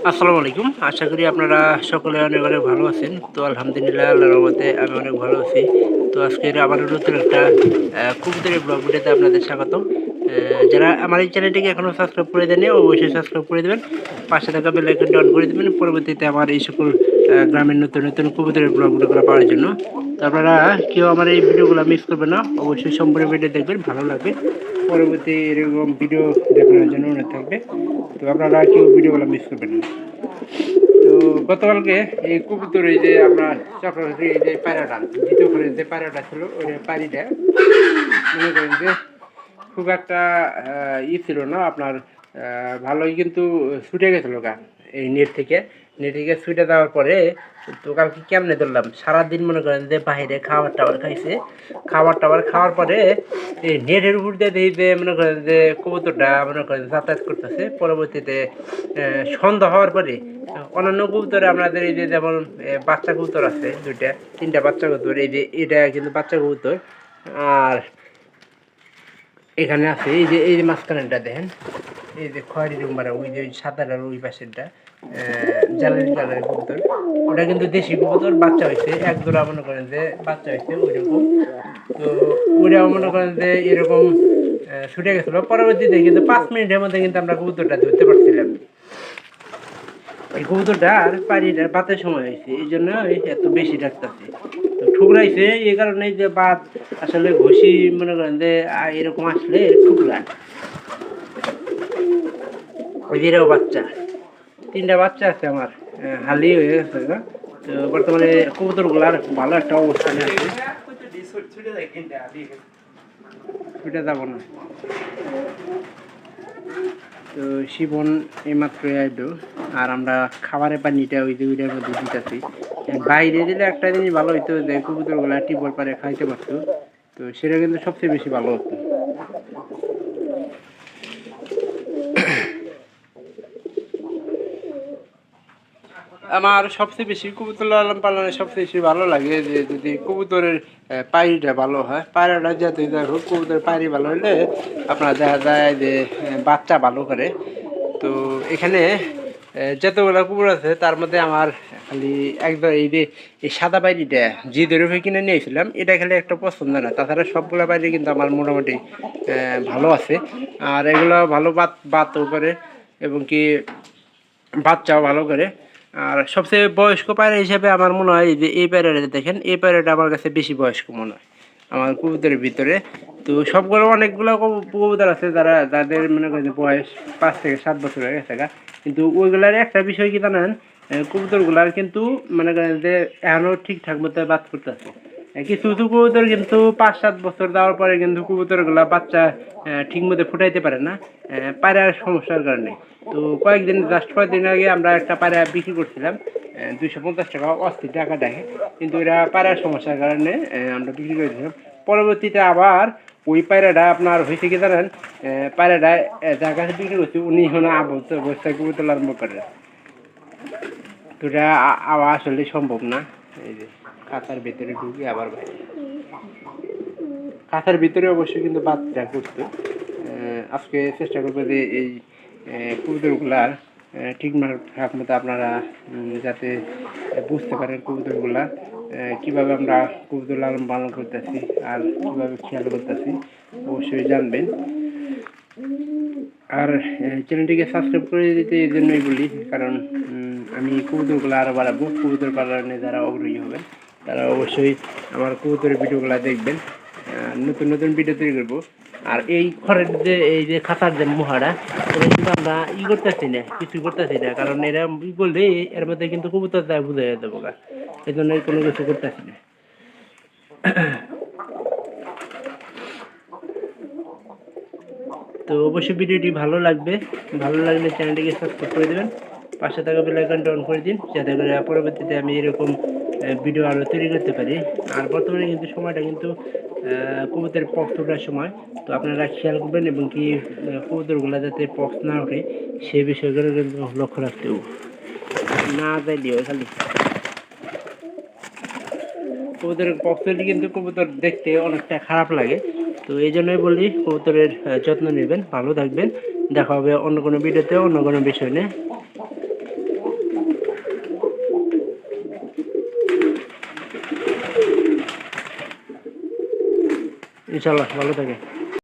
আসসালামু আলাইকুম। আশা করি আপনারা সকলে অনেক, অনেক ভালো আছেন। তো আলহামদুলিল্লাহ আল্লাহর রহমতে আমি অনেক ভালো আছি। তো আজকের আবারও নতুন একটা কবুতরের ব্লগ ভিডিওতে আপনাদের স্বাগতম। যারা আমার এই চ্যানেলটিকে এখনও সাবস্ক্রাইব করে দেননি অবশ্যই সাবস্ক্রাইব করে দেবেন। পাশে থাকা বেল আইকনটি অন করে দেবেন পরবর্তীতে আমার এই সকল গ্রামের নতুন, নতুন কবুতরের ব্লগগুলো পাওয়ার জন্য। তো আপনারা কেউ আমার এই ভিডিওগুলো মিস করবেন না। অবশ্যই সম্পূর্ণ ভিডিও দেখবেন, ভালো লাগবে। পরবর্তী এরকম ভিডিও দেখানোর জন্য অনুরোধ থাকবে। তো আপনারা কেউ ভিডিওগুলো মিস করবেন না। তো গতকালকে এই কবুতর এই যে আমরা চক্রাকাশি এই যে পায়রাটা দ্বিতীয় করে যে পায়রাটা ছিল ওই পায়রিটা মনে করেন যে খুব একটা ছিল না আপনার ভালোই কিন্তু ছুটে গেছিলো গা এই নেট থেকে ছুটে দেওয়ার পরে তো কালকে কেমনে ধরলাম সারাদিন মনে করেন যে বাইরে খাবার টাবার খাইছে খাবার টাবার খাওয়ার পরে এই নেটের উপর দিয়ে দেখি যে মনে করেন যে কবুতরটা মনে করেন যাতায়াত করতেছে পরবর্তীতে সন্ধ্যা হওয়ার পরে অন্যান্য কবুতরে আপনাদের এই যে যেমন বাচ্চা কবুতর আছে দুইটা তিনটা বাচ্চা কবুতর এই যে এটা কিন্তু বাচ্চা কবুতর আর এখানে আছে এই যে মাঝখানেরটা দেখেন এই যে খয়েরি রুমবারা ওই যে সাঁতারের ওই পাশেরটা জ্বালানি কালারের কবুতর ওটা কিন্তু দেশি কবুতর বাচ্চা হয়েছে এক জোড়া মনে করেন যে বাচ্চা হয়েছে ওইরকম তো ওইটাও মনে করেন যে এরকম ছুটে গেছিলো পরবর্তীতে কিন্তু 5 মিনিটের মধ্যে কিন্তু আমরা কবুতরটা ধরতে পারছিলাম এই কবুতরটা আর পানিটার বাতের সময় হয়েছে এই জন্য এত বেশি ডাকতেছে তো ঠুকরাইছে এই কারণে যে বাত আসলে ঘষি মনে করেন যে এরকম আসলে ঠুকরায় ওই যে বাচ্চা তিনটা বাচ্চা আছে আমার হালি হয়ে গেছে তো বর্তমানে কবুতরগুলার ভালো একটা অবস্থানে আছে ছুটে যাব না তো শিবন এইমাত্র আইলো আর আমরা খাবারের পানিটা ওই যে ওইটার মধ্যে দিতেছি বাইরে দিলে একটা জিনিস ভালো হইতো যে কবুতরগুলা টিউবওয়েল পারে খাইতে পারতো তো সেটা কিন্তু সবচেয়ে বেশি ভালো হতো আমার সবচেয়ে বেশি কবুতর লালন পালনে সবচেয়ে বেশি ভালো লাগে যে যদি কবুতরের পায়রিটা ভালো হয় পায়রাটা যাতে দেখো কবুতরের পায়রি ভালো হলে আপনার দেখা যায় যে বাচ্চা ভালো করে তো এখানে যতগুলো কুকুর আছে তার মধ্যে আমার খালি একদম এই যে এই সাদা পায়রিটা যে দরে কিনে নিয়েছিলাম এটা খালি একটা পছন্দ না তাছাড়া সবগুলো পায়রি কিন্তু আমার মোটামুটি ভালো আছে আর এগুলো ভালো বাতও করে এবং কি বাচ্চাও ভালো করে আর সবচেয়ে বয়স্ক পায়রা হিসেবে আমার মনে হয় যে এই পায়রাটা দেখেন এই পায়রাটা আমার কাছে বেশি বয়স্ক মনে হয় আমার কবুতরের ভিতরে তো সবগুলো অনেকগুলো কবুতর আছে যাদের মনে করেন বয়স 5 থেকে 7 বছর হয়ে গেছে কিন্তু ওইগুলার একটা বিষয় কি জানেন কবুতরগুলার কিন্তু মনে করেন যে এখনও ঠিকঠাক মতো বাদ করতেছে কিছু কিছু কবুতর কিন্তু 5-7 বছর দেওয়ার পরে কিন্তু কবুতরগুলা বাচ্চা ঠিক মতো ফুটাইতে পারে না পায়রার সমস্যার কারণে তো কয়েকদিন জাস্ট কয়েকদিন আগে আমরা একটা পায়রা বিক্রি করছিলাম 250 টাকা অস্থির টাকা দেখে কিন্তু এটা পায়রার সমস্যার কারণে আমরা বিক্রি করেছিলাম পরবর্তীতে আবার ওই পায়রাটা আপনার হয়েছে কি জানেন পায়রাটা যার কাছে বিক্রি করছি উনি হলো আবদ্ধ অবস্থায় কবুতর আরম্ভ করে তো এটা আসলে সম্ভব না এই যে খাতার ভিতরে ঢুকে আবার বাইরে খাতার ভিতরে অবশ্যই কিন্তু বাচ্চা করতে আজকে চেষ্টা করবো যে এই কবুতরগুলার ঠিকঠাক মতো আপনারা যাতে বুঝতে পারেন কবুতরগুলা কীভাবে আমরা কবুতর লালন পালন করতেছি আর কীভাবে খেয়াল করতেছি অবশ্যই জানবেন আর চ্যানেলটিকে সাবস্ক্রাইব করে দিতে এই জন্যই বলি কারণ আমি কবুতরগুলো আরও বাড়াবো কবুতর পালনে যারা আগ্রহী হবেন তারা অবশ্যই আমার কবুতরের ভিডিওগুলো দেখবেন নতুন নতুন ভিডিও তৈরি করবো আর এই খড়ের যে এই যে খাতার যে মুহারা এটা কিন্তু আমরা করতেছি না কিছু করতেছি না কারণ এরা করলে এর মধ্যে কিন্তু কবুতর দেয় বুঝে দেবো গা এই জন্য কোনো কিছু করতেছি না তো অবশ্যই ভিডিওটি ভালো লাগলে চ্যানেলটিকে সাবস্ক্রাইব করে দেবেন পাশে থাকা বেল আইকনটা অন করে দিন যাতে করে পরবর্তীতে আমি এরকম ভিডিও আরও তৈরি করতে পারি আর বর্তমানে কিন্তু সময়টা কিন্তু কবুতরের পক্স ওঠার সময় তো আপনারা খেয়াল করবেন এবং কি কবুতরগুলো যাতে পক্স না ওঠে সেই বিষয়গুলো কিন্তু লক্ষ্য রাখতে হবে না যাইলেও খালি কবুতরের পক্স হলে কিন্তু কবুতর দেখতে অনেকটা খারাপ লাগে তো এই জন্যই বলি কবুতরের যত্ন নেবেন ভালো থাকবেন দেখা হবে অন্য কোনো ভিডিওতে অন্য কোনো বিষয় নিয়ে ইনশাল্লাহ ভালো থাকে।